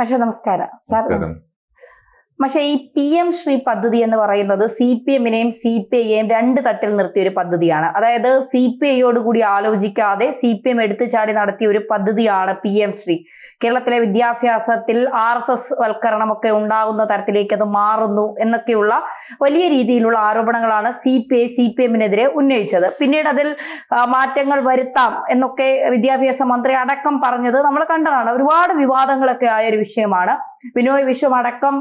പക്ഷെ നമസ്കാരം സാർ. പക്ഷെ ഈ PM ശ്രീ പദ്ധതി എന്ന് പറയുന്നത് CPM-നെയും CPI-യെയും രണ്ട് തട്ടിൽ നിർത്തിയ ഒരു പദ്ധതിയാണ്. അതായത് CPI-യോട് കൂടി ആലോചിക്കാതെ CPM എടുത്തു ചാടി നടത്തിയ ഒരു പദ്ധതിയാണ് PM ശ്രീ. കേരളത്തിലെ വിദ്യാഭ്യാസത്തിൽ RSS വൽക്കരണമൊക്കെ ഉണ്ടാകുന്ന തരത്തിലേക്ക് അത് മാറുന്നു എന്നൊക്കെയുള്ള വലിയ രീതിയിലുള്ള ആരോപണങ്ങളാണ് CPM-നെതിരെ ഉന്നയിച്ചത്. പിന്നീട് അതിൽ മാറ്റങ്ങൾ വരുത്താം എന്നൊക്കെ വിദ്യാഭ്യാസ മന്ത്രി അടക്കം പറഞ്ഞത് നമ്മൾ കണ്ടതാണ്. ഒരുപാട് വിവാദങ്ങളൊക്കെ ആയ ഒരു വിഷയമാണ്. ബിനോയ് വിശ്വം അടക്കം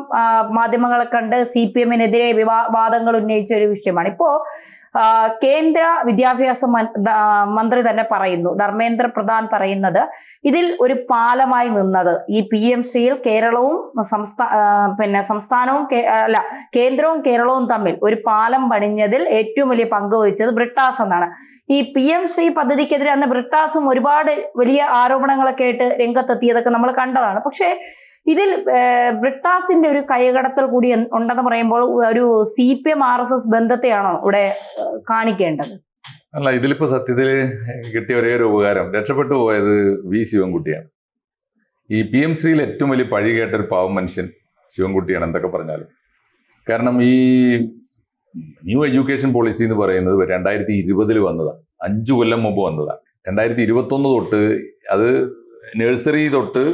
മാധ്യമങ്ങളെ കണ്ട് CPM-നെതിരെ വാദങ്ങൾ ഉന്നയിച്ച ഒരു വിഷയമാണ്. ഇപ്പോ കേന്ദ്ര വിദ്യാഭ്യാസ മന്ത്രി തന്നെ പറയുന്നു, ധർമ്മേന്ദ്ര പ്രധാൻ പറയുന്നത്, ഇതിൽ ഒരു പാലമായി നിന്നത് ഈ PM ശ്രീയിൽ കേരളവും സംസ്ഥാനവും കേന്ദ്രവും കേരളവും തമ്മിൽ ഒരു പാലം പണിഞ്ഞതിൽ ഏറ്റവും വലിയ പങ്ക് വഹിച്ചത് ബ്രിട്ടാസ് എന്നാണ്. ഈ PM ശ്രീ പദ്ധതിക്കെതിരെ അന്ന് ബ്രിട്ടാസും ഒരുപാട് വലിയ ആരോപണങ്ങളൊക്കെ ആയിട്ട് രംഗത്തെത്തിയതൊക്കെ നമ്മൾ കണ്ടതാണ്. പക്ഷേ ഇതിൽ ബ്രിട്ടാസിന്റെ ഒരു കൈകടത്തൽ കൂടി ഉണ്ടെന്ന് പറയുമ്പോൾ ഒരു CPM RSS ബന്ധത്തെയാണോ ഇവിടെ കാണിക്കേണ്ടത്? അല്ല, ഇതിലിപ്പോ സത്യത്തില് കിട്ടിയ ഒരേ ഒരു ഉപകാരം, രക്ഷപ്പെട്ടു പോയത് ശിവൻകുട്ടിയാണ്. ഈ PM ശ്രീയിൽ ഏറ്റവും വലിയ പഴി കേട്ടൊരു പാവം മനുഷ്യൻ ശിവൻകുട്ടിയാണ് എന്തൊക്കെ പറഞ്ഞാലും. കാരണം ഈ ന്യൂ എഡ്യൂക്കേഷൻ പോളിസി എന്ന് പറയുന്നത് 2020 വന്നതാണ്, 5 കൊല്ലം മുമ്പ് വന്നതാണ്. 2021 തൊട്ട് അത് നഴ്സറി തൊട്ട്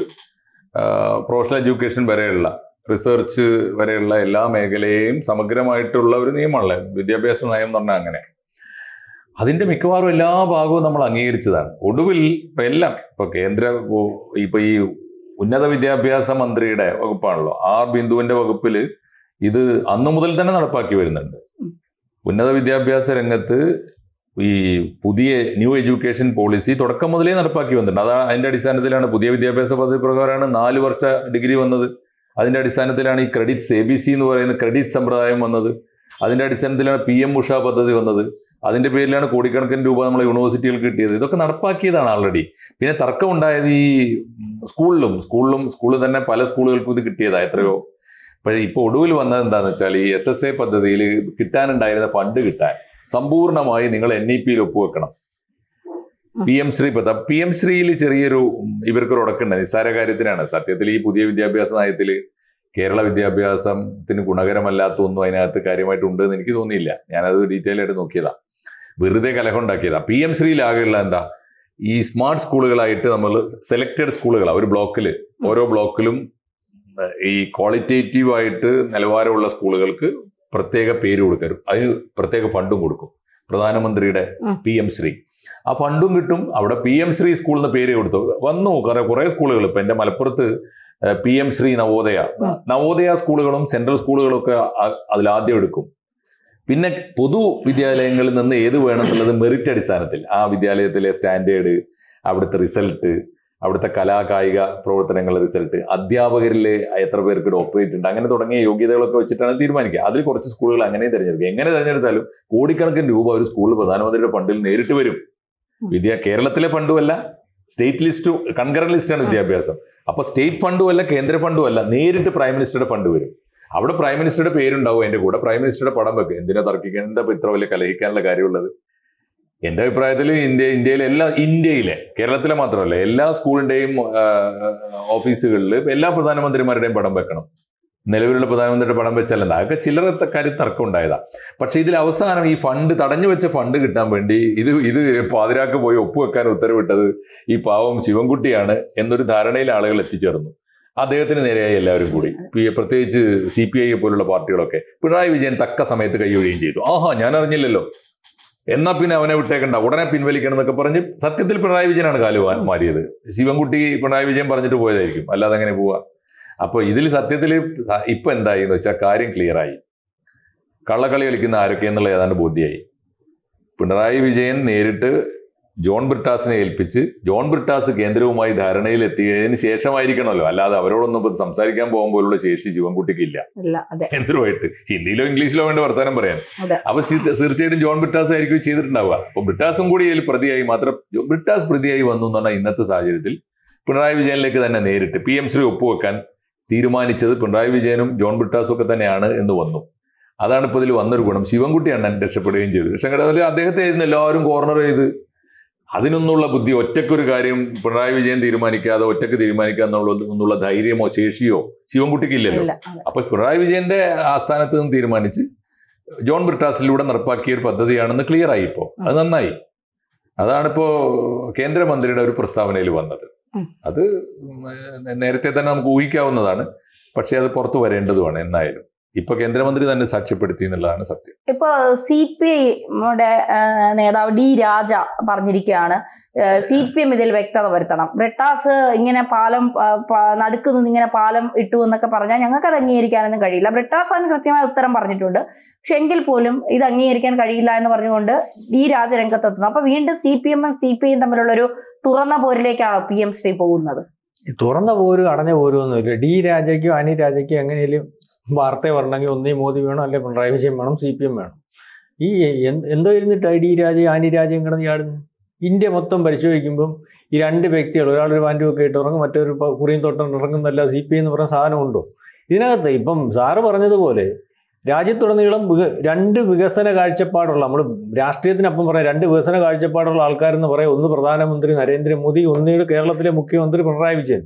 പ്രൊഫഷണൽ എഡ്യൂക്കേഷൻ വരെയുള്ള റിസർച്ച് വരെയുള്ള എല്ലാ മേഖലയെയും സമഗ്രമായിട്ടുള്ള ഒരു നിയമമല്ല വിദ്യാഭ്യാസ നയം എന്ന് പറഞ്ഞാൽ. അങ്ങനെ അതിന്റെ മിക്കവാറും എല്ലാ ഭാഗവും നമ്മൾ അംഗീകരിച്ചതാണ്. ഒടുവിൽ ഇപ്പൊ ഈ ഉന്നത വിദ്യാഭ്യാസ മന്ത്രിയുടെ വകുപ്പാണല്ലോ, ബിന്ദുവിന്റെ വകുപ്പിൽ ഇത് അന്നു മുതൽ തന്നെ നടപ്പാക്കി വരുന്നുണ്ട്. ഉന്നത വിദ്യാഭ്യാസ രംഗത്ത് ഈ പുതിയ ന്യൂ എഡ്യൂക്കേഷൻ പോളിസി തുടക്കം മുതലേ നടപ്പാക്കി വന്നിട്ടുണ്ട്. അതിന്റെ അടിസ്ഥാനത്തിലാണ് പുതിയ വിദ്യാഭ്യാസ പദ്ധതി പ്രകാരമാണ് 4 വർഷ ഡിഗ്രി വന്നത്. അതിന്റെ അടിസ്ഥാനത്തിലാണ് ഈ ക്രെഡിറ്റ്സ് ABC എന്ന് പറയുന്ന ക്രെഡിറ്റ് സമ്പ്രദായം വന്നത്. അതിന്റെ അടിസ്ഥാനത്തിലാണ് PM ഉഷ പദ്ധതി വന്നത്. അതിന്റെ പേരിലാണ് കോടിക്കണക്കിന് രൂപ നമ്മളെ യൂണിവേഴ്സിറ്റികൾക്ക് കിട്ടിയത്. ഇതൊക്കെ നടപ്പാക്കിയതാണ് ആൾറെഡി. പിന്നെ തർക്കം ഉണ്ടായത് ഈ സ്കൂളിൽ തന്നെ പല സ്കൂളുകൾക്കും ഇത് കിട്ടിയതാ എത്രയോ. പക്ഷേ ഇപ്പോൾ ഒടുവിൽ വന്നത് എന്താണെന്ന് വെച്ചാൽ ഈ SSA പദ്ധതിയിൽ കിട്ടാനുണ്ടായിരുന്ന ഫണ്ട് കിട്ടാൻ സമ്പൂർണമായി നിങ്ങൾ NEP-യിൽ ഒപ്പുവെക്കണം. PM ശ്രീയിൽ ചെറിയൊരു ഇവർക്കൊരു ഉടക്കുണ്ട്, നിസ്സാര കാര്യത്തിനാണ്. സത്യത്തിൽ ഈ പുതിയ വിദ്യാഭ്യാസ നയത്തിൽ കേരള വിദ്യാഭ്യാസത്തിന് ഗുണകരമല്ലാത്ത ഒന്നും അതിനകത്ത് കാര്യമായിട്ടുണ്ട് എന്ന് എനിക്ക് തോന്നിയില്ല. ഞാനത് ഡീറ്റെയിൽ ആയിട്ട് നോക്കിയതാ, വെറുതെ കലഹം ഉണ്ടാക്കിയതാ. PM ശ്രീയിലാകെയുള്ള എന്താ, ഈ സ്മാർട്ട് സ്കൂളുകളായിട്ട് നമ്മൾ സെലക്റ്റഡ് സ്കൂളുകളാണ്. ഒരു ബ്ലോക്കിൽ ഓരോ ബ്ലോക്കിലും ഈ ക്വാളിറ്റേറ്റീവ് ആയിട്ട് നിലവാരമുള്ള സ്കൂളുകൾക്ക് പ്രത്യേക പേര് കൊടുക്കും, അതിന് പ്രത്യേക ഫണ്ടും കൊടുക്കും. പ്രധാനമന്ത്രിയുടെ PM ശ്രീ ആ ഫണ്ടും കിട്ടും. അവിടെ PM ശ്രീ സ്കൂളിൽ നിന്ന് പേര് കൊടുത്തു വന്നു കുറെ സ്കൂളുകൾ. ഇപ്പൊ എന്റെ മലപ്പുറത്ത് PM ശ്രീ നവോദയ സ്കൂളുകളും സെൻട്രൽ സ്കൂളുകളും ഒക്കെ അതിലാദ്യം എടുക്കും. പിന്നെ പൊതു വിദ്യാലയങ്ങളിൽ നിന്ന് ഏത് വേണമെന്നുള്ളത് മെറിറ്റ് അടിസ്ഥാനത്തിൽ ആ വിദ്യാലയത്തിലെ സ്റ്റാൻഡേർഡ്, അവിടുത്തെ റിസൾട്ട്, അവിടുത്തെ കലാകായിക പ്രവർത്തനങ്ങളുടെ റിസൾട്ട്, അധ്യാപകരിലെ എത്ര പേർക്ക് ഡോക്ടറേറ്റ് ഉണ്ട്, അങ്ങനെ തുടങ്ങിയ യോഗ്യതകളൊക്കെ വെച്ചിട്ടാണ് തീരുമാനിക്കുക. അതിൽ കുറച്ച് സ്കൂളുകൾ അങ്ങനെ തിരഞ്ഞെടുക്കുക. എങ്ങനെ തിരഞ്ഞെടുത്താലും കോടിക്കണക്കിന് രൂപ ഒരു സ്കൂളിൽ പ്രധാനമന്ത്രിയുടെ ഫണ്ടിൽ നേരിട്ട് വരും. കേരളത്തിലെ ഫണ്ടുമല്ല, സ്റ്റേറ്റ് ലിസ്റ്റ്, കൺകറന്റ് ലിസ്റ്റാണ് വിദ്യാഭ്യാസം. അപ്പൊ സ്റ്റേറ്റ് ഫണ്ടുമല്ല, കേന്ദ്ര ഫണ്ടുമല്ല, നേരിട്ട് പ്രൈം മിനിസ്റ്ററുടെ ഫണ്ട് വരും. അവിടെ പ്രൈം മിനിസ്റ്ററുടെ പേരുണ്ടാവും, അതിന്റെ കൂടെ പ്രൈം മിനിസ്റ്ററുടെ പടം വെക്കും. എന്തിനാ തർക്കിക്കാൻ, എന്താ ഇത്ര വലിയ കലഹിക്കാനുള്ള കാര്യമുള്ളത്? എന്റെ അഭിപ്രായത്തിൽ ഇന്ത്യയിലെ കേരളത്തിലെ മാത്രമല്ല എല്ലാ സ്കൂളിന്റെയും ഓഫീസുകളിൽ എല്ലാ പ്രധാനമന്ത്രിമാരുടെയും പടം വെക്കണം. നിലവിലുള്ള പ്രധാനമന്ത്രിയുടെ പടം വെച്ചാൽ എന്താ, അതൊക്കെ ചില്ലറ കാര്യം തർക്കം ഉണ്ടായതാ. പക്ഷെ ഇതിൽ അവസാനം ഈ ഫണ്ട് തടഞ്ഞു വെച്ച ഫണ്ട് കിട്ടാൻ വേണ്ടി ഇത് പാതിരാക്ക് പോയി ഒപ്പുവെക്കാൻ ഉത്തരവിട്ടത് ഈ പാവം ശിവൻകുട്ടിയാണ് എന്നൊരു ധാരണയിൽ ആളുകൾ എത്തിച്ചേർന്നു. അദ്ദേഹത്തിന് നേരെയായി എല്ലാവരും കൂടി, പ്രത്യേകിച്ച് CPI പോലുള്ള പാർട്ടികളൊക്കെ. പിണറായി വിജയൻ തക്ക സമയത്ത് കൈയൊഴിയുകയും ചെയ്തു. ഞാൻ അറിഞ്ഞില്ലല്ലോ, എന്നാ പിന്നെ അവനെ വിട്ടേക്കണ്ട, ഉടനെ പിൻവലിക്കണം എന്നൊക്കെ പറഞ്ഞ് സത്യത്തിൽ പിണറായി വിജയനാണ് കാല് മാറിയത്. ശിവൻകുട്ടി പിണറായി വിജയൻ പറഞ്ഞിട്ട് പോയതായിരിക്കും, അല്ലാതെ അങ്ങനെ പോവാ. അപ്പൊ ഇതിൽ സത്യത്തിൽ ഇപ്പൊ എന്തായി എന്ന് വെച്ചാൽ കാര്യം ക്ലിയറായി. കള്ളക്കളി കളിക്കുന്ന ആരൊക്കെയെന്നുള്ള ഏതാണ്ട് ബോധ്യമായി. പിണറായി വിജയൻ നേരിട്ട് ജോൺ ബ്രിട്ടാസിനെ ഏൽപ്പിച്ച് ജോൺ ബ്രിട്ടാസ് കേന്ദ്രവുമായി ധാരണയിൽ എത്തിയതിന് ശേഷമായിരിക്കണമല്ലോ, അല്ലാതെ അവരോടൊന്നും ഇപ്പൊ സംസാരിക്കാൻ പോകാൻ പോലുള്ള ശേഷി ശിവൻകുട്ടിക്ക് ഇല്ല. കേന്ദ്രമായിട്ട് ഹിന്ദിയിലോ ഇംഗ്ലീഷിലോ വേണ്ട വർത്തമാനം പറയാൻ. അപ്പൊ തീർച്ചയായിട്ടും ജോൺ ബ്രിട്ടാസ് ആയിരിക്കും ചെയ്തിട്ടുണ്ടാവുക. അപ്പൊ ബ്രിട്ടാസും കൂടി ഇതിൽ പ്രതിയായി, മാത്രം ബ്രിട്ടാസ് പ്രതിയായി വന്നു എന്ന് പറഞ്ഞാൽ ഇന്നത്തെ സാഹചര്യത്തിൽ പിണറായി വിജയനിലേക്ക് തന്നെ നേരിട്ട് PM ശ്രീ ഒപ്പുവെക്കാൻ തീരുമാനിച്ചത് പിണറായി വിജയനും ജോൺ ബ്രിട്ടാസും ഒക്കെ തന്നെയാണ് എന്ന് വന്നു. അതാണ് ഇപ്പോൾ ഇതിൽ വന്നൊരു ഗുണം. ശിവൻകുട്ടി അണ്ണൻ രക്ഷപ്പെടുകയും ചെയ്തു. പക്ഷേ അദ്ദേഹത്തെ എല്ലാവരും കോർണർ ചെയ്ത് അതിനൊന്നുള്ള ബുദ്ധി, ഒറ്റക്കൊരു കാര്യം പിണറായി വിജയൻ തീരുമാനിക്കാതെ ഒറ്റക്ക് തീരുമാനിക്കുക എന്നുള്ള ധൈര്യമോ ശേഷിയോ ശിവൻകുട്ടിക്ക് ഇല്ലല്ലോ. അപ്പൊ പിണറായി വിജയന്റെ ആസ്ഥാനത്ത് നിന്ന് തീരുമാനിച്ച് ജോൺ ബ്രിട്ടാസിലൂടെ നടപ്പാക്കിയ ഒരു പദ്ധതിയാണെന്ന് ക്ലിയർ ആയി. ഇപ്പോൾ അത് നന്നായി. അതാണിപ്പോ കേന്ദ്രമന്ത്രിയുടെ ഒരു പ്രസ്താവനയിൽ വന്നത്. അത് നേരത്തെ തന്നെ നമുക്ക് ഊഹിക്കാവുന്നതാണ്, പക്ഷെ അത് പുറത്തു വരേണ്ടതുമാണ്. എന്നായാലും ഇപ്പൊ കേന്ദ്രമന്ത്രി തന്നെ സാക്ഷ്യപ്പെടുത്തി എന്നുള്ളതാണ് സത്യം. ഇപ്പൊ CPI-യുടെ നേതാവ് D. രാജ പറഞ്ഞിരിക്കുകയാണ് CPM ഇതിൽ വ്യക്തത വരുത്തണം. ബ്രിട്ടാസ് ഇങ്ങനെ പാലം നടുക്കുനിന്ന് ഇങ്ങനെ പാലം ഇട്ടു എന്നൊക്കെ പറഞ്ഞാൽ ഞങ്ങൾക്ക് അത് അംഗീകരിക്കാനൊന്നും കഴിയില്ല. ബ്രിട്ടാസ് അതിന് കൃത്യമായ ഉത്തരം പറഞ്ഞിട്ടുണ്ട്. പക്ഷെ എങ്കിൽ പോലും ഇത് അംഗീകരിക്കാൻ കഴിയില്ല എന്ന് പറഞ്ഞുകൊണ്ട് D. രാജ രംഗത്തെത്തുന്നു. അപ്പൊ വീണ്ടും CPM-ഉം CPI-യും തമ്മിലുള്ള ഒരു തുറന്ന പോരിലേക്കാണോ PM ശ്രീ പോകുന്നത്? തുറന്ന പോരും അടഞ്ഞ പോരും ഒന്നുമില്ല. D. രാജയ്ക്കും അനി രാജയ്ക്കും എങ്ങനെയും വാർത്ത വരണമെങ്കിൽ ഒന്നേ മോദി വേണം, അല്ലെ പിണറായി വിജയൻ വേണം, CPM വേണം. ഈ എന്തോ ഇരുന്നിട്ട് D. രാജയും അനി രാജയും കിടന്ന് ചാടുന്നു. ഇന്ത്യ മൊത്തം പരിശോധിക്കുമ്പം ഈ രണ്ട് വ്യക്തികൾ, ഒരാളൊരു പാൻറ്റുമൊക്കെ ഇട്ട് ഇറങ്ങും, മറ്റൊരു കുറിയും തൊട്ടം ഇറങ്ങുന്നല്ല CPI എന്ന് പറയുന്ന സാധനം ഉണ്ടോ ഇതിനകത്ത്? ഇപ്പം സാറ് പറഞ്ഞതുപോലെ രാജ്യത്തുടനീളം രണ്ട് വികസന കാഴ്ചപ്പാടുള്ള, നമ്മൾ രാഷ്ട്രീയത്തിനപ്പം പറയാം, രണ്ട് വികസന കാഴ്ചപ്പാടുള്ള ആൾക്കാരെന്ന് പറയാം. ഒന്ന് പ്രധാനമന്ത്രി നരേന്ദ്രമോദി, ഒന്നിയുടെ കേരളത്തിലെ മുഖ്യമന്ത്രി പിണറായി വിജയൻ.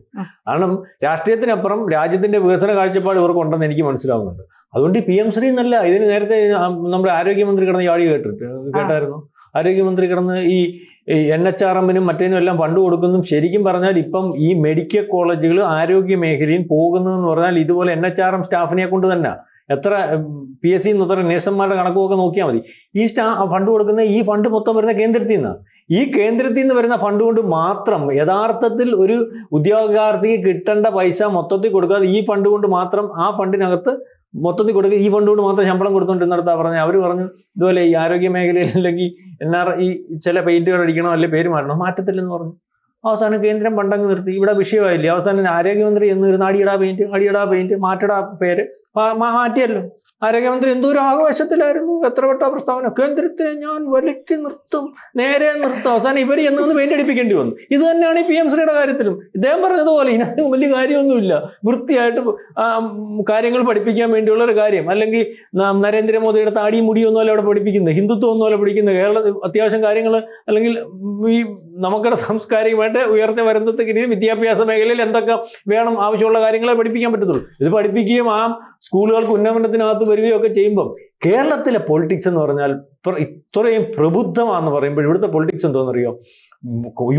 കാരണം രാഷ്ട്രീയത്തിനപ്പുറം രാജ്യത്തിന്റെ വികസന കാഴ്ചപ്പാട് ഇവർക്കുണ്ടെന്ന് എനിക്ക് മനസ്സിലാവുന്നുണ്ട്. അതുകൊണ്ട് ഈ PM ശ്രീ എന്നല്ല, ഇതിന് നേരത്തെ നമ്മുടെ ആരോഗ്യമന്ത്രി കിടന്ന് ചാടി കേട്ടായിരുന്നു. ആരോഗ്യമന്ത്രി കിടന്ന് ഈ NHRM-നും മറ്റേനും എല്ലാം ഫണ്ട് കൊടുക്കുന്നു. ശരിക്കും പറഞ്ഞാൽ ഇപ്പം ഈ മെഡിക്കൽ കോളേജുകൾ ആരോഗ്യ മേഖലയിൽ പോകുന്നതെന്ന് പറഞ്ഞാൽ ഇതുപോലെ NHRM സ്റ്റാഫിനെ കൊണ്ട് തന്നെ. എത്ര PSC എത്ര നേഴ്സന്മാരുടെ കണക്കുമൊക്കെ നോക്കിയാൽ മതി. ഈ ഫണ്ട് കൊടുക്കുന്ന ഈ ഫണ്ട് മൊത്തം വരുന്ന കേന്ദ്രത്തിൽ നിന്നാണ്. ഈ കേന്ദ്രത്തിൽ നിന്ന് വരുന്ന ഫണ്ട് കൊണ്ട് മാത്രം യഥാർത്ഥത്തിൽ ഒരു ഉദ്യോഗാർത്ഥിക്ക് കിട്ടേണ്ട പൈസ മൊത്തത്തിൽ കൊടുക്കാതെ ഈ ഫണ്ട് കൊണ്ട് മാത്രം, ആ ഫണ്ടിനകത്ത് മൊത്തത്തിൽ കൊടുക്കുക, ഈ ഫണ്ട് കൊണ്ട് മാത്രം ശമ്പളം കൊടുത്തുകൊണ്ടിരുന്നിടത്താ പറഞ്ഞത്. അവർ പറഞ്ഞു ഇതുപോലെ ഈ ആരോഗ്യ മേഖലയിൽ അല്ലെങ്കിൽ ഈ ചില പെയിന്റുകൾ അടിക്കണം, അല്ലെങ്കിൽ പേര് മാറ്റണം, മാറ്റത്തില്ലെന്ന് പറഞ്ഞു. അവസാനം കേന്ദ്രം പണ്ടങ്ങ് നിർത്തി. ഇവിടെ വിഷയമായില്ലേ. അവസാനം ആരോഗ്യമന്ത്രി എന്ന് വരുന്ന അടിയടാ പെയിന്റ് മാറ്റടാ പേര് മാറ്റിയല്ലോ. ആരോഗ്യമന്ത്രി എന്തോ ഒരു ആഘോഷത്തിലായിരുന്നു. എത്ര വട്ട പ്രസ്താവന, കേന്ദ്രത്തെ ഞാൻ വലിക്ക് നിർത്തും, നേരെ നിർത്തും. അവസാനം ഇവർ എന്നൊന്ന് പെയിന്റ് അടിപ്പിക്കേണ്ടി വന്നു. ഇത് തന്നെയാണ് ഈ PM ശ്രീയുടെ കാര്യത്തിലും. ഇദ്ദേഹം പറഞ്ഞതുപോലെ ഇതിനകത്ത് വലിയ കാര്യമൊന്നുമില്ല. വൃത്തിയായിട്ട് കാര്യങ്ങൾ പഠിപ്പിക്കാൻ വേണ്ടിയുള്ള ഒരു കാര്യം. അല്ലെങ്കിൽ നരേന്ദ്രമോദിയുടെ താടിയും മുടിയൊന്നുമല്ല അവിടെ പഠിപ്പിക്കുന്നത്, ഹിന്ദുത്വം ഒന്നുമല്ല പഠിക്കുന്നത്. കേരളത്തിൽ അത്യാവശ്യം കാര്യങ്ങൾ, അല്ലെങ്കിൽ ഈ നമുക്കുടെ സാംസ്കാരികമായിട്ട് ഉയർത്തി വരുന്നതിന് വിദ്യാഭ്യാസ മേഖലയിൽ എന്തൊക്കെ വേണം, ആവശ്യമുള്ള കാര്യങ്ങളെ പഠിപ്പിക്കാൻ പറ്റത്തുള്ളൂ. ഇത് പഠിപ്പിക്കുകയും ആ സ്കൂളുകൾക്ക് ഉന്നമനത്തിനകത്ത് വരികയൊക്കെ ചെയ്യുമ്പം കേരളത്തിലെ പൊളിറ്റിക്സ് എന്ന് പറഞ്ഞാൽ ഇത്രയും പ്രബുദ്ധമാണെന്ന് പറയുമ്പോൾ ഇവിടുത്തെ പൊളിറ്റിക്സ് എന്തോന്നറിയോ?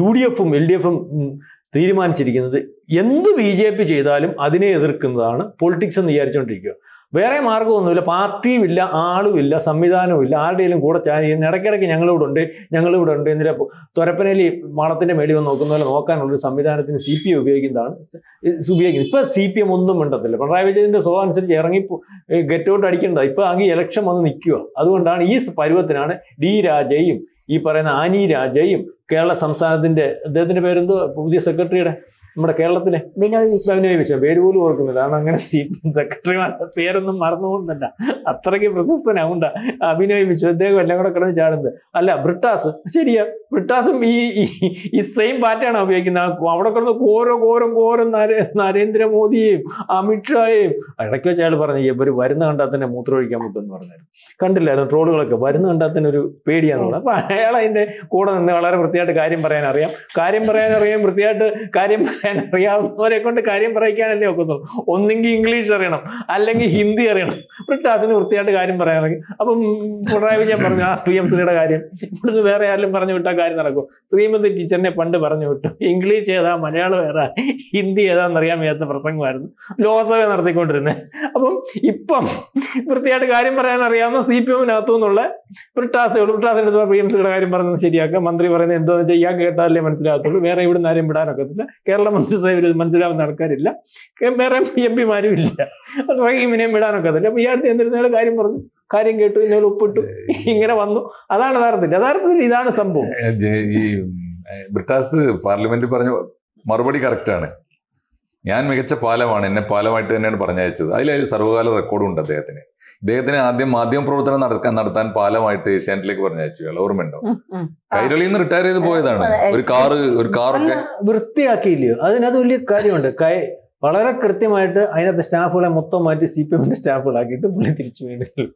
UDF-ഉം LDF-ഉം തീരുമാനിച്ചിരിക്കുന്നത് എന്ത് BJP ചെയ്താലും അതിനെ എതിർക്കുന്നതാണ് പൊളിറ്റിക്സ് എന്ന് വിചാരിച്ചുകൊണ്ടിരിക്കുക. വേറെ മാർഗ്ഗമൊന്നുമില്ല. പാർട്ടിയുമില്ല, ആളുമില്ല, സംവിധാനവുമില്ല. ആരുടെയും കൂടെ ഇടയ്ക്കിടയ്ക്ക് ഞങ്ങളിവിടെ ഉണ്ട് എന്നിട്ട് തുരപ്പനലി മാളത്തിന്റെ മേളിൽ വന്ന് നോക്കുന്ന പോലെ നോക്കാനുള്ളൊരു സംവിധാനത്തിന് CPI ഉപയോഗിക്കുന്നത്. ഇപ്പൊ CPM ഒന്നും മിണ്ടത്തില്ല. പിണറായി വിജയന്റെ സ്വഭാവം അനുസരിച്ച് ഇറങ്ങി ഗെറ്റ് ഔട്ട് അടിക്കേണ്ട. ഇപ്പൊ അങ്ങ് ഇലക്ഷൻ വന്ന് നിൽക്കുക. അതുകൊണ്ടാണ് ഈ പരുവത്തിനാണ് D. രാജയും ഈ പറയുന്ന ആനി രാജയും കേരള സംസ്ഥാനത്തിന്റെ, അദ്ദേഹത്തിന്റെ പേരെന്തോ പുതിയ സെക്രട്ടറിയുടെ, നമ്മുടെ കേരളത്തിലെ ബിനോയ് വിശ്വം, പേര് പോലും ഓർക്കുന്നില്ല. കാരണം അങ്ങനെ സെക്രട്ടറിമാരുടെ പേരൊന്നും മറന്നുകൊണ്ടല്ല, അത്രയ്ക്ക് പ്രശസ്തനാവുണ്ട ബിനോയ് വിശ്വം. അദ്ദേഹം എല്ലാം കൂടെ കിടന്ന് ചാടുന്നത്. അല്ല, ബ്രിട്ടാസ്, ശരിയാ, ബ്രിട്ടാസും ഈ സെയിം പാറ്റാണ് ഉപയോഗിക്കുന്നത്. അവിടെ കിടന്ന് കോരം നരേന്ദ്രമോദിയെയും അമിത്ഷായെയും. ഇടയ്ക്ക് വെച്ച് അയാൾ പറഞ്ഞു ഇവർ വരുന്ന കണ്ടാൽ തന്നെ മൂത്രമൊഴിക്കാൻ പറ്റുമെന്ന് പറഞ്ഞായിരുന്നു. കണ്ടില്ലായിരുന്നു ട്രോളുകളൊക്കെ? വരുന്ന കണ്ടാൽ തന്നെ ഒരു പേടിയാണെന്നുള്ളത്. അപ്പൊ അയാൾ അതിന്റെ കൂടെ നിന്ന് വളരെ വൃത്തിയായിട്ട് കാര്യം പറയാൻ അറിയാം, വൃത്തിയായിട്ട് കാര്യം അറിയാവുന്നവരെ കൊണ്ട് കാര്യം പറയിക്കാനല്ലേ ഒക്കത്തുള്ളൂ. ഒന്നെങ്കിൽ ഇംഗ്ലീഷ് അറിയണം, അല്ലെങ്കിൽ ഹിന്ദി അറിയണം. ബ്രിട്ടാസിന് വൃത്തിയായിട്ട് കാര്യം പറയാൻ അറിയാം. അപ്പം പിണറായി വിജയൻ പറഞ്ഞു ആ PM ശ്രീയുടെ കാര്യം ഇവിടുന്ന് വേറെ ആരെങ്കിലും പറഞ്ഞു വിട്ടാൽ കാര്യം നടക്കും. ശ്രീമതി ടീച്ചറിനെ പണ്ട് പറഞ്ഞു വിട്ടു. ഇംഗ്ലീഷ് ഏതാ, മലയാളം ഏതാ, ഹിന്ദി ഏതാണെന്നറിയാൻ വയ്യാത്ത പ്രസംഗമായിരുന്നു ലോകസഭ നടത്തിക്കൊണ്ടിരുന്നത്. അപ്പം ഇപ്പം വൃത്തിയായിട്ട് കാര്യം പറയാൻ അറിയാവുന്ന CPM-നകത്തു നിന്നുള്ള ബ്രിട്ടാസിന്റെ PM ശ്രീയുടെ കാര്യം പറഞ്ഞത് ശരിയാക്കുക. മന്ത്രി പറയുന്നത് എന്താണെന്ന് വെച്ചാൽ ഇയാൾ കേട്ടാലേ മനസ്സിലാകത്തുള്ളൂ. വേറെ ഇവിടുന്ന് ആരെയും വിടാനൊക്കത്തില്ല. കേരള മന്ത്രിസഭയിൽ മനസ്സിലാവുന്ന ആൾക്കാരില്ല, വേറെ MP-മാരും ഇല്ല, റഹീമിനെയും വിടാനൊക്കത്തില്ല. അപ്പൊ ഇയാൾ എന്തിരുന്ന കാര്യം പറഞ്ഞു, കാര്യം കേട്ടു, ഇന്നലെ ഒപ്പിട്ടു, ഇങ്ങനെ വന്നു. അതാണ് യഥാർത്ഥത്തിൽ ഇതാണ് സംഭവം. ഈ ബ്രിട്ടാസ് പാർലമെന്റിൽ പറഞ്ഞ മറുപടി കറക്റ്റാണ്. ഞാൻ മികച്ച പാലമാണ്, എന്നെ പാലമായിട്ട് തന്നെയാണ് പറഞ്ഞയച്ചത്. അതിൽ സർവ്വകാല റെക്കോർഡുണ്ട് അദ്ദേഹത്തിന്. ആദ്യം മാധ്യമ പ്രവർത്തനം നടത്താൻ പാലമായിട്ട് ഏഷ്യാനെറ്റിലേക്ക് പറഞ്ഞയച്ചു. ഓർമ്മയുണ്ടോ? കൈരളിയിൽ നിന്ന് റിട്ടയർ ചെയ്ത് പോയതാണ്. ഒരു കാറൊക്കെ വൃത്തിയാക്കിയില്ലയോ? അതിനകത്ത് വലിയ കാര്യമുണ്ട്. വളരെ കൃത്യമായിട്ട് അതിനകത്ത് സ്റ്റാഫുകളെ മൊത്തം മാറ്റി CPM സ്റ്റാഫുകളാക്കിയിട്ട് പുള്ളി തിരിച്ചു വീണ്ടും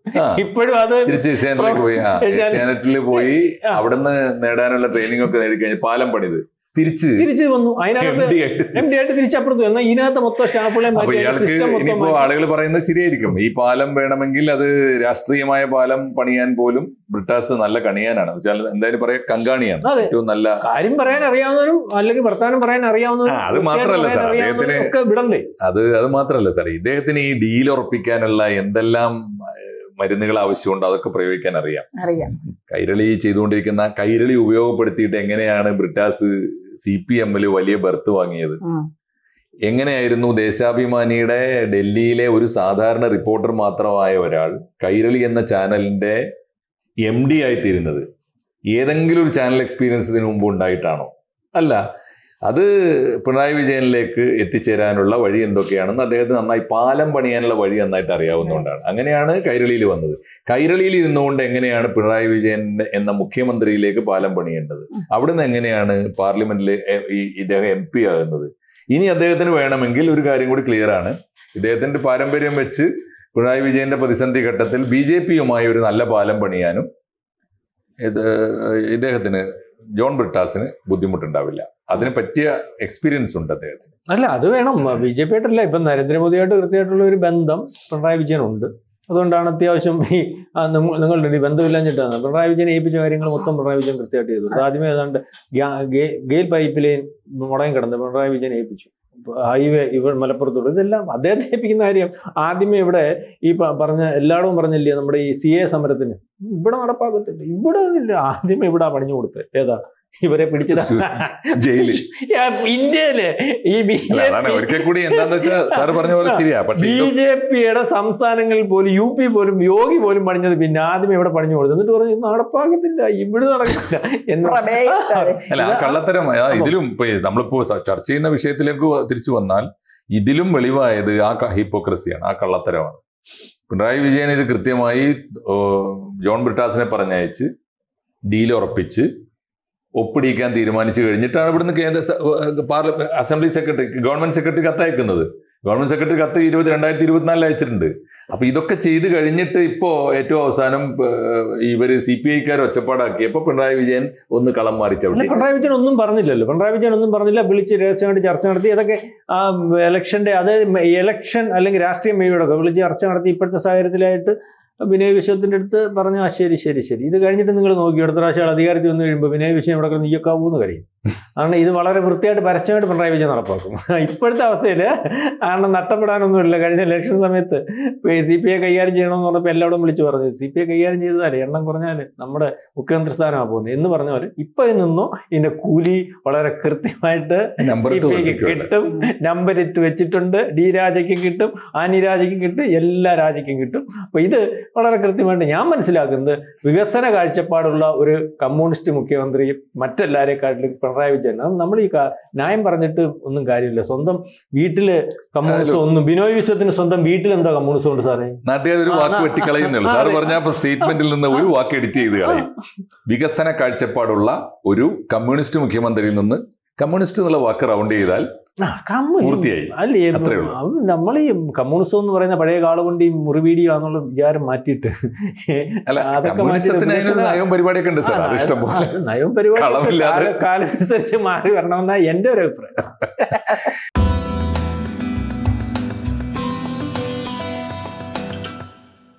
ഇപ്പോഴും അത് തിരിച്ച് ഏഷ്യാനെറ്റിലേക്ക് പോയി ഏഷ്യാനെറ്റിൽ പോയി അവിടുന്ന് നേടാനുള്ള ട്രെയിനിങ് ഒക്കെ നേടിക്കഴിഞ്ഞ് പാലം പണിത് തിരിച്ചു വന്നു. അതിനകത്ത് MD ആയിട്ട് തിരിച്ചപ്പുറത്തു. എന്നാൽ ഇതിനകത്ത് മൊത്തം സ്റ്റാഫുകളെ അപ്പൊ ഇയാൾക്ക് ഇനിയിപ്പോ ആളുകൾ പറയുന്നത് ശരിയായിരിക്കും. ഈ പാലം വേണമെങ്കിൽ അത് രാഷ്ട്രീയമായ പാലം പണിയാൻ പോലും ബ്രിട്ടാസ് നല്ല കണിയാനാണ്. എന്തായാലും പറയാ കങ്കാണിയാണ്. ഏറ്റവും നല്ല കാര്യം പറയാൻ അറിയാവുന്നവരും അല്ലെങ്കിൽ വർത്താനം പറയാൻ അറിയാവുന്നവരും അത് മാത്രമല്ല സാർ അദ്ദേഹത്തിന് വിടണ്ടേ. അത് മാത്രമല്ല സാർ ഇദ്ദേഹത്തിന് ഈ ഡീൽ ഉറപ്പിക്കാനുള്ള എന്തെല്ലാം മരുന്നുകൾ ആവശ്യമുണ്ട് അതൊക്കെ പ്രയോഗിക്കാൻ അറിയാം. കൈരളി ചെയ്തുകൊണ്ടിരിക്കുന്ന കൈരളി ഉപയോഗപ്പെടുത്തിയിട്ട് എങ്ങനെയാണ് ബ്രിട്ടാസ് CPM-ൽ വലിയ ബർത്ത് വാങ്ങിയത്, എങ്ങനെയായിരുന്നു ദേശാഭിമാനിയുടെ ഡൽഹിയിലെ ഒരു സാധാരണ റിപ്പോർട്ടർ മാത്രമായ ഒരാൾ കൈരളി എന്ന ചാനലിന്റെ MD ആയിത്തീരുന്നത്. ഏതെങ്കിലും ഒരു ചാനൽ എക്സ്പീരിയൻസ് ഇതിനു മുമ്പ് ഉണ്ടായിട്ടാണോ? അല്ല. അത് പിണറായി വിജയനിലേക്ക് എത്തിച്ചേരാനുള്ള വഴി എന്തൊക്കെയാണെന്ന് അദ്ദേഹത്തിന് നന്നായി പാലം പണിയാനുള്ള വഴി നന്നായിട്ട് അറിയാവുന്നതുകൊണ്ടാണ് അങ്ങനെയാണ് കൈരളിയിൽ വന്നത്. കൈരളിയിൽ ഇരുന്നുകൊണ്ട് എങ്ങനെയാണ് പിണറായി വിജയൻ എന്ന മുഖ്യമന്ത്രിയിലേക്ക് പാലം പണിയേണ്ടത്, അവിടുന്ന് എങ്ങനെയാണ് പാർലമെന്റിൽ ഇദ്ദേഹം MP ആകുന്നത്. ഇനി അദ്ദേഹത്തിന് വേണമെങ്കിൽ ഒരു കാര്യം കൂടി ക്ലിയർ ആണ്. ഇദ്ദേഹത്തിന്റെ പാരമ്പര്യം വെച്ച് പിണറായി വിജയന്റെ പ്രതിസന്ധി ഘട്ടത്തിൽ BJP-യുമായി ഒരു നല്ല പാലം പണിയാനും ഇദ്ദേഹത്തിന് ജോൺ ബ്രിട്ടാസിന് ബുദ്ധിമുട്ടുണ്ടാവില്ല. അതിന് പറ്റിയ എക്സ്പീരിയൻസ് ഉണ്ട് അദ്ദേഹത്തിന്. അല്ല, അത് വേണം. BJP ആയിട്ടല്ല, ഇപ്പം നരേന്ദ്രമോദിയായിട്ട് കൃത്യമായിട്ടുള്ള ഒരു ബന്ധം പിണറായി വിജയനുണ്ട്. അതുകൊണ്ടാണ് അത്യാവശ്യം ഈ നിങ്ങളുടെ ബന്ധമില്ലാഞ്ഞിട്ടാണ് പിണറായി വിജയൻ ഏൽപ്പിച്ച കാര്യങ്ങൾ മൊത്തം പിണറായി വിജയൻ കൃത്യമായിട്ട് ചെയ്തു. ആദ്യമേ ഏതാണ്ട് ഗെയിൽ പൈപ്പ് ലൈൻ മുടങ്ങി കിടന്ന് പിണറായി വിജയൻ ഏൽപ്പിച്ചു. ഹൈവേ മലപ്പുറത്തോട് ഇതെല്ലാം അദ്ദേഹത്തെ ഏൽപ്പിക്കുന്ന കാര്യം ആദ്യമേ ഇവിടെ ഈ പറഞ്ഞ എല്ലായിടവും പറഞ്ഞില്ലേ നമ്മുടെ ഈ CA സമരത്തിന് ഇവിടെ നടപ്പാക്കത്തില്ല, ഇവിടെ ഇല്ല, ആദ്യമേ ഇവിടെ പണിഞ്ഞു കൊടുത്തത് ഏതാ ഇവരെ പിടിച്ചത് ഇന്ത്യയില് ഈ BJP-യുടെ സംസ്ഥാനങ്ങളിൽ പോലും UP പോലും യോഗി പോലും പണിഞ്ഞത് പിന്നെ ആദ്യം ഇവിടെ പണിഞ്ഞു കൊടുത്തു. എന്നിട്ട് പറഞ്ഞു നടപ്പാക്കത്തില്ല, ഇവിടെ നടക്കില്ല അല്ല കള്ളത്തരം. ഇതിലും നമ്മളിപ്പോ ചർച്ച ചെയ്യുന്ന വിഷയത്തിലേക്ക് തിരിച്ചു വന്നാൽ ഇതിലും വെളിവായത് ആ ഹിപ്പോക്രസിയാണ്, ആ കള്ളത്തരമാണ്. പിണറായി വിജയൻ ഇത് കൃത്യമായി ജോൺ ബ്രിട്ടാസിനെ പറഞ്ഞയച്ച് ഡീൽ ഉറപ്പിച്ച് ഒപ്പിടിക്കാൻ തീരുമാനിച്ചു കഴിഞ്ഞിട്ടാണ് ഇവിടുന്ന് അസംബ്ലി സെക്രട്ടറി ഗവൺമെന്റ് സെക്രട്ടറി കത്തയക്കുന്നത്. ഗവൺമെന്റ് സെക്രട്ടറി കത്ത് 2024 അയച്ചിട്ടുണ്ട്. അപ്പൊ ഇതൊക്കെ ചെയ്ത് കഴിഞ്ഞിട്ട് ഇപ്പോ ഏറ്റവും അവസാനം ഇവര് CPI-ക്കാർ ഒച്ചപ്പാടാക്കിയപ്പോ പിണറായി വിജയൻ ഒന്ന് കളം മാറിച്ചവിടെ. പിണറായി വിജയൻ ഒന്നും പറഞ്ഞില്ലല്ലോ. പിണറായി വിജയൻ ഒന്നും പറഞ്ഞില്ല. വിളിച്ച് രഹസ്യമായിട്ട് ചർച്ച നടത്തി. അതൊക്കെ ഇലക്ഷന്റെ അതായത് ഇലക്ഷൻ അല്ലെങ്കിൽ രാഷ്ട്രീയ മേഖലയോടൊക്കെ വിളിച്ച് ചർച്ച നടത്തി ഇപ്പോഴത്തെ സാഹചര്യത്തിലായിട്ട് വിനയ് വിശ്വത്തിന്റെ അടുത്ത് പറഞ്ഞു ശരി ഇത് കഴിഞ്ഞിട്ട് നിങ്ങൾ നോക്കി അടുത്ത പ്രാവശ്യം അധികാരത്തിൽ വന്നു കഴിയുമ്പോൾ വിനയ് വിശ്വം ഇവിടെ നീക്കാവൂന്ന് കഴിയും. കാരണം ഇത് വളരെ വൃത്തിയായിട്ട് പരസ്യമായിട്ട് പിണറായി വിജയൻ നടപ്പാക്കും. ഇപ്പോഴത്തെ അവസ്ഥയിൽ കാരണം നഷ്ടപ്പെടാനൊന്നുമില്ല. കഴിഞ്ഞ ഇലക്ഷൻ സമയത്ത് CPI കൈകാര്യം ചെയ്യണമെന്ന് പറഞ്ഞപ്പോൾ എല്ലാവരും വിളിച്ചു പറഞ്ഞു CPI കൈകാര്യം ചെയ്താലേ എണ്ണം കുറഞ്ഞാൽ നമ്മുടെ മുഖ്യമന്ത്രി സ്ഥാനമാണ് പോകുന്നത് എന്ന് പറഞ്ഞ പോലെ ഇപ്പൊ നിന്നോ ഇതിന്റെ കൂലി വളരെ കൃത്യമായിട്ട് CPIക്ക് കിട്ടും. നമ്പർ ഇട്ട് വെച്ചിട്ടുണ്ട്. D രാജയ്ക്കും കിട്ടും, ആനി രാജയ്ക്കും കിട്ടും, എല്ലാ രാജയ്ക്കും കിട്ടും. അപ്പൊ ഇത് വളരെ കൃത്യമായിട്ട് ഞാൻ മനസ്സിലാക്കുന്നത് വികസന കാഴ്ചപ്പാടുള്ള ഒരു കമ്മ്യൂണിസ്റ്റ് മുഖ്യമന്ത്രി മറ്റെല്ലാവരെക്കാട്ടിലും പിണറായി വിജയൻ. നമ്മൾ ഈ ന്യായം പറഞ്ഞിട്ട് ഒന്നും കാര്യമില്ല. സ്വന്തം വീട്ടില് കമ്മ്യൂണിസം ഒന്നും ബിനോയ് വിശ്വത്തിന് സ്വന്തം വീട്ടിൽ എന്താ കമ്മ്യൂണിസം ഉണ്ട് സാറേ? നാട്ടുകാർ ഒരു വാക്ക് വെട്ടിക്കളയുന്നുള്ളൂ. സാറ് പറഞ്ഞ സ്റ്റേറ്റ്മെന്റിൽ നിന്ന് ഒരു വാക്ക് എഡിറ്റ് ചെയ്ത് കളയും. വികസന കാഴ്ചപ്പാടുള്ള ഒരു കമ്മ്യൂണിസ്റ്റ് മുഖ്യമന്ത്രിയിൽ നിന്ന് കമ്മ്യൂണിസ്റ്റ് എന്നുള്ള വാക്ക് റൗണ്ട് ചെയ്താൽ അല്ലേ നമ്മൾ ഈ കമ്മ്യൂണിസം എന്ന് പറയുന്ന പഴയ കാളുകൊണ്ടി മുറിവീഡിയോ എന്നുള്ള വിചാരം മാറ്റിയിട്ട് നയവും പരിപാടിയൊക്കെ ഉണ്ട് സാർ. അത് ഇഷ്ടം പോലെ നയവും പരിപാടി കാലമനുസരിച്ച് മാറി വരണമെന്നാണ് എൻ്റെ ഒരു അഭിപ്രായം.